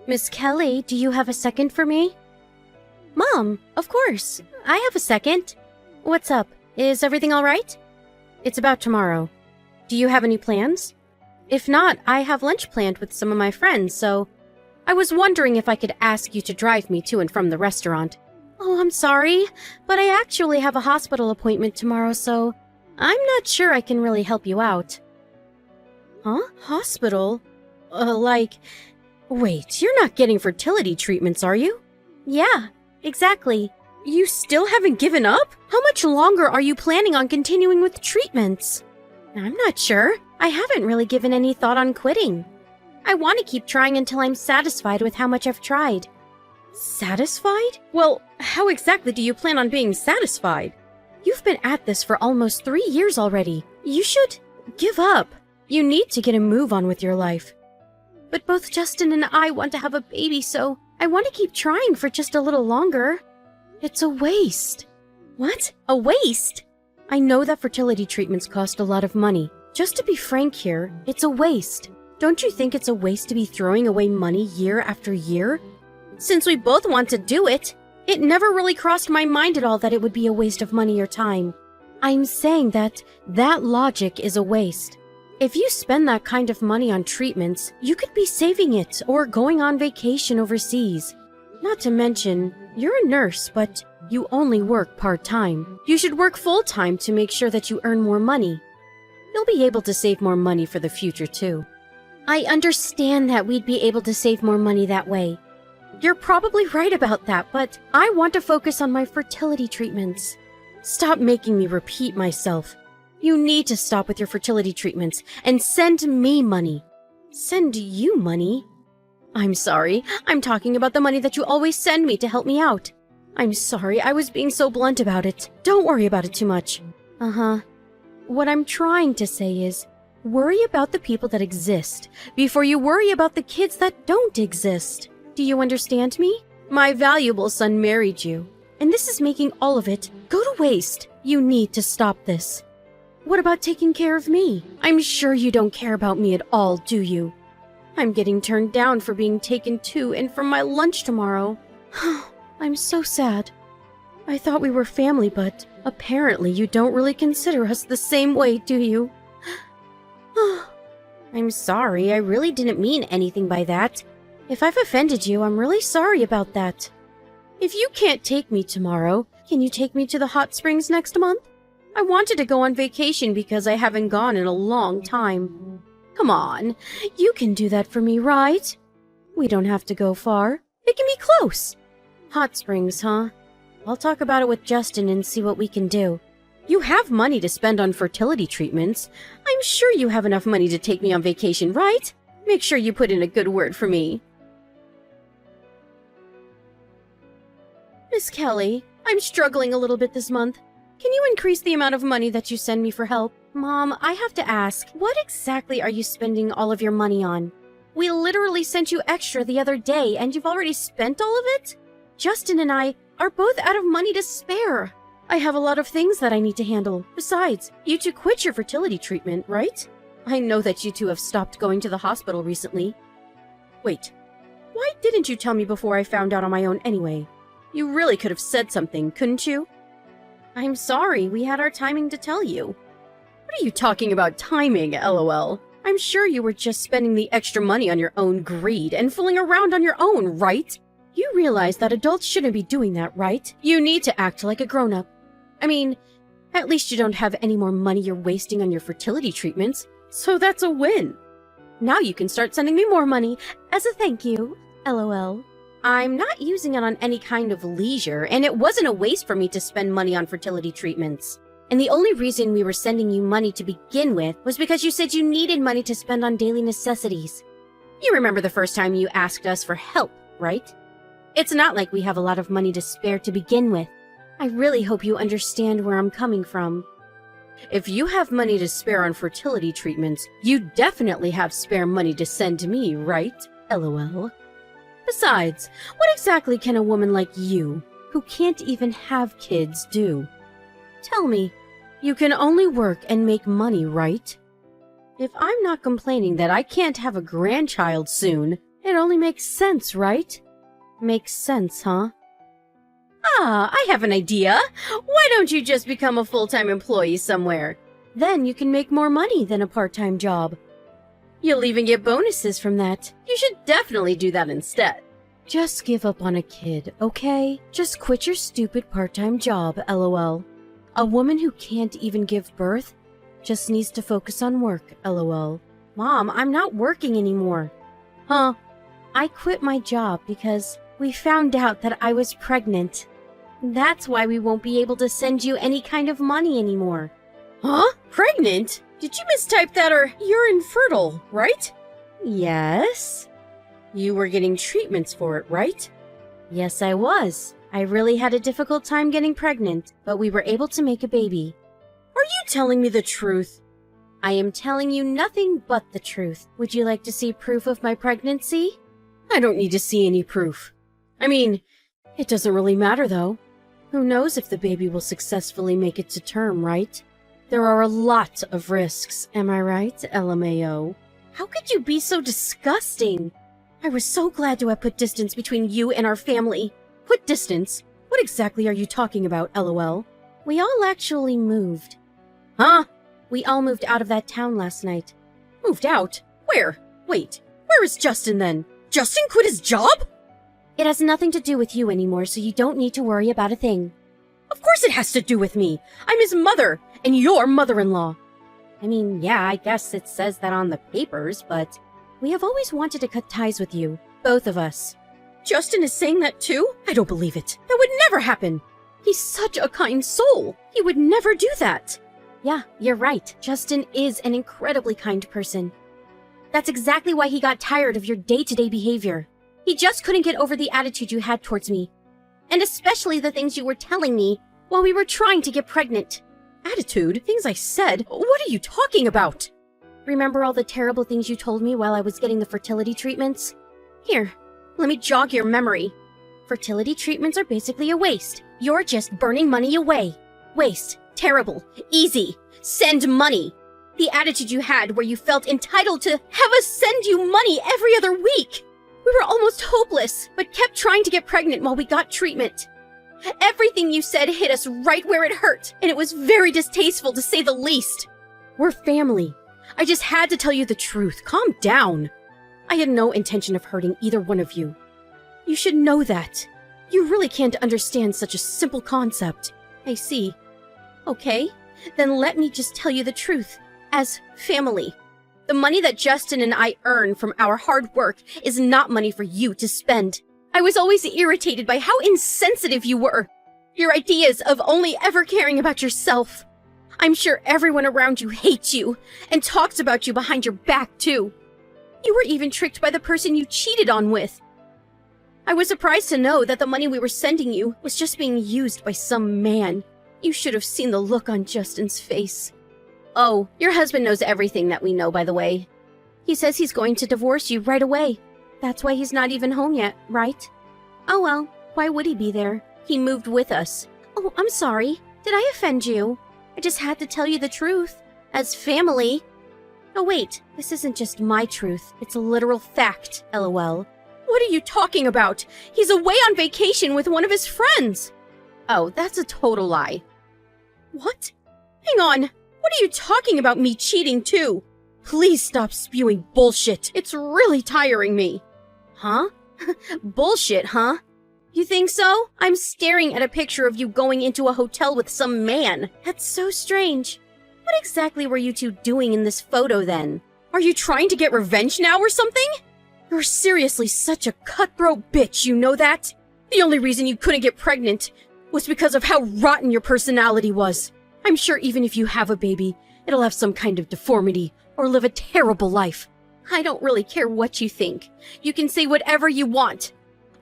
Miss Kelly, do you have a second for me? Mom, of course. I have a second. What's up? Is everything all right? It's about tomorrow. Do you have any plans? If not, I have lunch planned with some of my friends, so I was wondering if I could ask you to drive me to and from the restaurant. Oh, I'm sorry, but I actually have a hospital appointment tomorrow, so I'm not sure I can really help you out. Huh? Hospital? Wait, you're not getting fertility treatments, are you? Yeah, exactly. You still haven't given up? How much longer are you planning on continuing with treatments? I'm not sure. I haven't really given any thought on quitting. I want to keep trying until I'm satisfied with how much I've tried. Satisfied? Well, how exactly do you plan on being satisfied? You've been at this for almost 3 years already. You should give up. You need to get a move on with your life. But both Justin and I want to have a baby, so I want to keep trying for just a little longer. It's a waste. What? A waste? I know that fertility treatments cost a lot of money. Just to be frank here, it's a waste. Don't you think it's a waste to be throwing away money year after year? Since we both want to do it, it never really crossed my mind at all that it would be a waste of money or time. I'm saying that logic is a waste. If you spend that kind of money on treatments, you could be saving it or going on vacation overseas. Not to mention, you're a nurse, but you only work part-time. You should work full-time to make sure that you earn more money. You'll be able to save more money for the future, too. I understand that we'd be able to save more money that way. You're probably right about that, but I want to focus on my fertility treatments. Stop making me repeat myself. You need to stop with your fertility treatments and send me money. Send you money? I'm sorry. I'm talking about the money that you always send me to help me out. I'm sorry. I was being so blunt about it. Don't worry about it too much. Uh-huh. What I'm trying to say is, worry about the people that exist before you worry about the kids that don't exist. Do you understand me? My valuable son married you, and this is making all of it go to waste. You need to stop this. What about taking care of me? I'm sure you don't care about me at all, do you? I'm getting turned down for being taken to and from my lunch tomorrow. I'm so sad. I thought we were family, but apparently you don't really consider us the same way, do you? I'm sorry, I really didn't mean anything by that. If I've offended you, I'm really sorry about that. If you can't take me tomorrow, can you take me to the hot springs next month? I wanted to go on vacation because I haven't gone in a long time. Come on, you can do that for me, right? We don't have to go far. It can be close. Hot springs, huh? I'll talk about it with Justin and see what we can do. You have money to spend on fertility treatments. I'm sure you have enough money to take me on vacation, right? Make sure you put in a good word for me. Miss Kelly, I'm struggling a little bit this month. Can you increase the amount of money that you send me for help? Mom, I have to ask, what exactly are you spending all of your money on? We literally sent you extra the other day, and you've already spent all of it? Justin and I are both out of money to spare. I have a lot of things that I need to handle. Besides, you two quit your fertility treatment, right? I know that you two have stopped going to the hospital recently. Wait, why didn't you tell me before I found out on my own anyway? You really could have said something, couldn't you? I'm sorry, we had our timing to tell you. What are you talking about timing, LOL? I'm sure you were just spending the extra money on your own greed and fooling around on your own, right? You realize that adults shouldn't be doing that, right? You need to act like a grown-up. I mean, at least you don't have any more money you're wasting on your fertility treatments, so that's a win. Now you can start sending me more money as a thank you, LOL. I'm not using it on any kind of leisure, and it wasn't a waste for me to spend money on fertility treatments. And the only reason we were sending you money to begin with was because you said you needed money to spend on daily necessities. You remember the first time you asked us for help, right? It's not like we have a lot of money to spare to begin with. I really hope you understand where I'm coming from. If you have money to spare on fertility treatments, you definitely have spare money to send to me, right? LOL. Besides, what exactly can a woman like you, who can't even have kids, do? Tell me, you can only work and make money, right? If I'm not complaining that I can't have a grandchild soon, and It only makes sense, right? Makes sense, huh? Ah, I have an idea. Why don't you just become a full-time employee somewhere? Then you can make more money than a part-time job. You'll even get bonuses from that. You should definitely do that instead. Just give up on a kid, okay? Just quit your stupid part-time job, LOL. A woman who can't even give birth just needs to focus on work, LOL. Mom, I'm not working anymore. Huh? I quit my job because we found out that I was pregnant. That's why we won't be able to send you any kind of money anymore. Huh? Pregnant? Did you mistype that, or you're infertile, right? Yes. You were getting treatments for it, right? Yes, I was. I really had a difficult time getting pregnant, but we were able to make a baby. Are you telling me the truth? I am telling you nothing but the truth. Would you like to see proof of my pregnancy? I don't need to see any proof. I mean, it doesn't really matter, though. Who knows if the baby will successfully make it to term, right? There are a lot of risks, am I right, LMAO? How could you be so disgusting? I was so glad to have put distance between you and our family. Put distance? What exactly are you talking about, LOL? We all actually moved. Huh? We all moved out of that town last night. Moved out? Where? Wait, where is Justin then? Justin quit his job? It has nothing to do with you anymore, so you don't need to worry about a thing. Of course it has to do with me. I'm his mother, and your mother-in-law. I mean, yeah, I guess it says that on the papers, but we have always wanted to cut ties with you, both of us. Justin is saying that too? I don't believe it. That would never happen. He's such a kind soul. He would never do that. Yeah, you're right. Justin is an incredibly kind person. That's exactly why he got tired of your day-to-day behavior. He just couldn't get over the attitude you had towards me. And especially the things you were telling me while we were trying to get pregnant. Attitude? Things I said? What are you talking about? Remember all the terrible things you told me while I was getting the fertility treatments? Here, let me jog your memory. Fertility treatments are basically a waste. You're just burning money away. Waste. Terrible. Easy. Send money. The attitude you had where you felt entitled to have us send you money every other week. We were almost hopeless, but kept trying to get pregnant while we got treatment. Everything you said hit us right where it hurt, and it was very distasteful to say the least. We're family. I just had to tell you the truth. Calm down. I had no intention of hurting either one of you. You should know that. You really can't understand such a simple concept. I see. Okay, then let me just tell you the truth. As family. The money that Justin and I earn from our hard work is not money for you to spend. I was always irritated by how insensitive you were. Your ideas of only ever caring about yourself. I'm sure everyone around you hates you and talks about you behind your back too. You were even tricked by the person you cheated on with. I was surprised to know that the money we were sending you was just being used by some man. You should have seen the look on Justin's face. Oh, your husband knows everything that we know, by the way. He says he's going to divorce you right away. That's why he's not even home yet, right? Oh well, why would he be there? He moved with us. Oh, I'm sorry. Did I offend you? I just had to tell you the truth. As family. Oh wait, this isn't just my truth. It's a literal fact, LOL. What are you talking about? He's away on vacation with one of his friends. Oh, that's a total lie. What? Hang on. What are you talking about me cheating too? Please stop spewing bullshit. It's really tiring me. Huh? Bullshit, huh? You think so? I'm staring at a picture of you going into a hotel with some man. That's so strange. What exactly were you two doing in this photo then? Are you trying to get revenge now or something? You're seriously such a cutthroat bitch, you know that? The only reason you couldn't get pregnant was because of how rotten your personality was. I'm sure even if you have a baby, it'll have some kind of deformity or live a terrible life. I don't really care what you think. You can say whatever you want.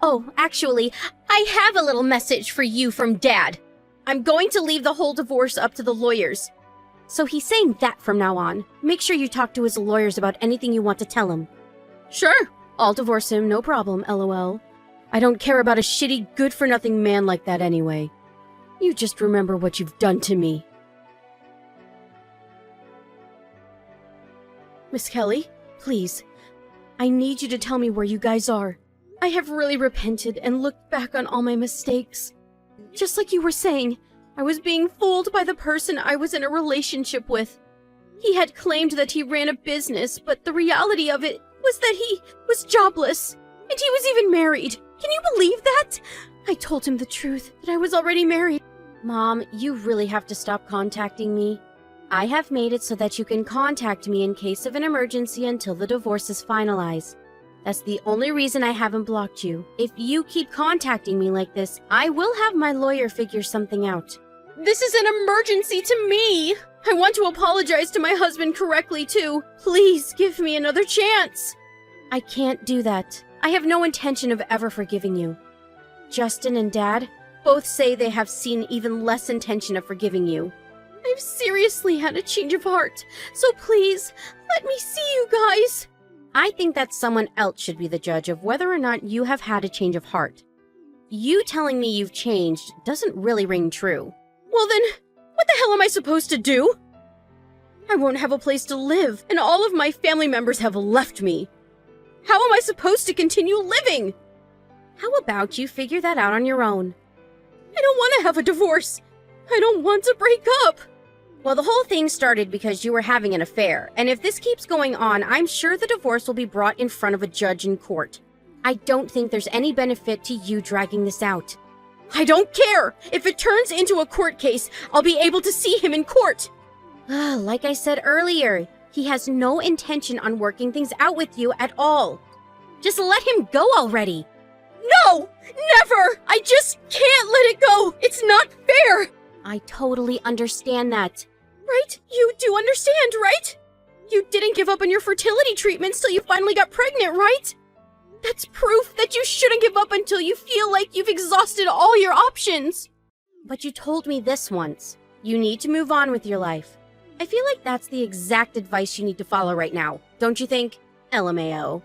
Oh, actually, I have a little message for you from Dad. I'm going to leave the whole divorce up to the lawyers. So he's saying that from now on. Make sure you talk to his lawyers about anything you want to tell him. Sure, I'll divorce him, no problem, LOL. I don't care about a shitty, good-for-nothing man like that anyway. You just remember what you've done to me. Miss Kelly, please, I need you to tell me where you guys are. I have really repented and looked back on all my mistakes. Just like you were saying, I was being fooled by the person I was in a relationship with. He had claimed that he ran a business, but the reality of it was that he was jobless, and he was even married. Can you believe that? I told him the truth, that I was already married. Mom, you really have to stop contacting me. I have made it so that you can contact me in case of an emergency until the divorce is finalized. That's the only reason I haven't blocked you. If you keep contacting me like this, I will have my lawyer figure something out. This is an emergency to me! I want to apologize to my husband correctly, too. Please give me another chance. I can't do that. I have no intention of ever forgiving you. Justin and Dad both say they have seen even less intention of forgiving you. I've seriously had a change of heart, so please, let me see you guys. I think that someone else should be the judge of whether or not you have had a change of heart. You telling me you've changed doesn't really ring true. Well then, what the hell am I supposed to do? I won't have a place to live, and all of my family members have left me. How am I supposed to continue living? How about you figure that out on your own? I don't want to have a divorce. I don't want to break up. Well, the whole thing started because you were having an affair, and if this keeps going on, I'm sure the divorce will be brought in front of a judge in court. I don't think there's any benefit to you dragging this out. I don't care! If it turns into a court case, I'll be able to see him in court! Like I said earlier, he has no intention on working things out with you at all. Just let him go already! No! Never! I just can't let it go! It's not fair! I totally understand that. Right? You do understand, right? You didn't give up on your fertility treatments till you finally got pregnant, right? That's proof that you shouldn't give up until you feel like you've exhausted all your options. But you told me this once. You need to move on with your life. I feel like that's the exact advice you need to follow right now, don't you think? LMAO.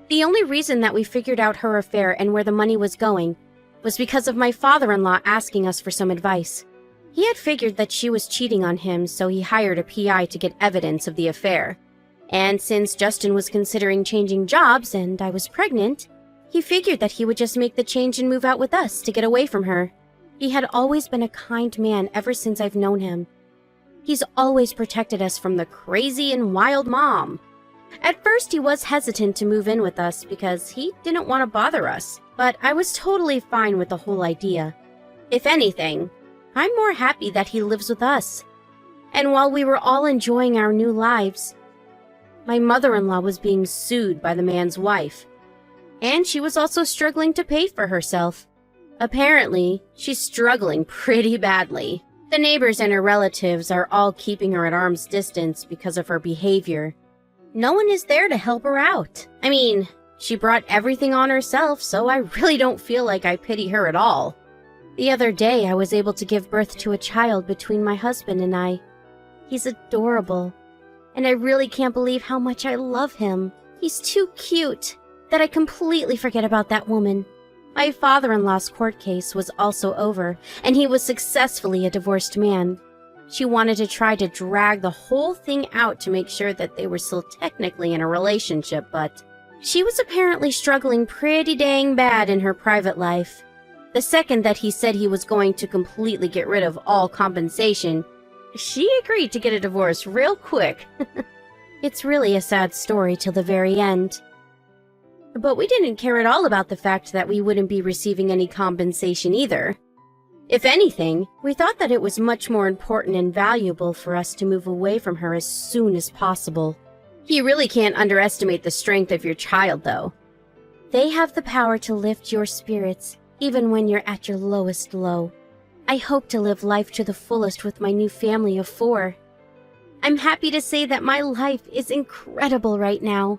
The only reason that we figured out her affair and where the money was going was because of my father-in-law asking us for some advice. He had figured that she was cheating on him, so he hired a PI to get evidence of the affair. And since Justin was considering changing jobs and I was pregnant, he figured that he would just make the change and move out with us to get away from her. He had always been a kind man ever since I've known him. He's always protected us from the crazy and wild mom. At first, he was hesitant to move in with us because he didn't want to bother us, but I was totally fine with the whole idea. If anything, I'm more happy that he lives with us. And while we were all enjoying our new lives, my mother-in-law was being sued by the man's wife. And she was also struggling to pay for herself. Apparently, she's struggling pretty badly. The neighbors and her relatives are all keeping her at arm's distance because of her behavior. No one is there to help her out. I mean, she brought everything on herself, so I really don't feel like I pity her at all. The other day, I was able to give birth to a child between my husband and I. He's adorable, and I really can't believe how much I love him. He's too cute that I completely forget about that woman. My father-in-law's court case was also over, and he was successfully a divorced man. She wanted to try to drag the whole thing out to make sure that they were still technically in a relationship, but she was apparently struggling pretty dang bad in her private life. The second that he said he was going to completely get rid of all compensation, she agreed to get a divorce real quick. It's really a sad story till the very end. But we didn't care at all about the fact that we wouldn't be receiving any compensation either. If anything, we thought that it was much more important and valuable for us to move away from her as soon as possible. You really can't underestimate the strength of your child, though. They have the power to lift your spirits, even when you're at your lowest low. I hope to live life to the fullest with my new family of 4. I'm happy to say that my life is incredible right now.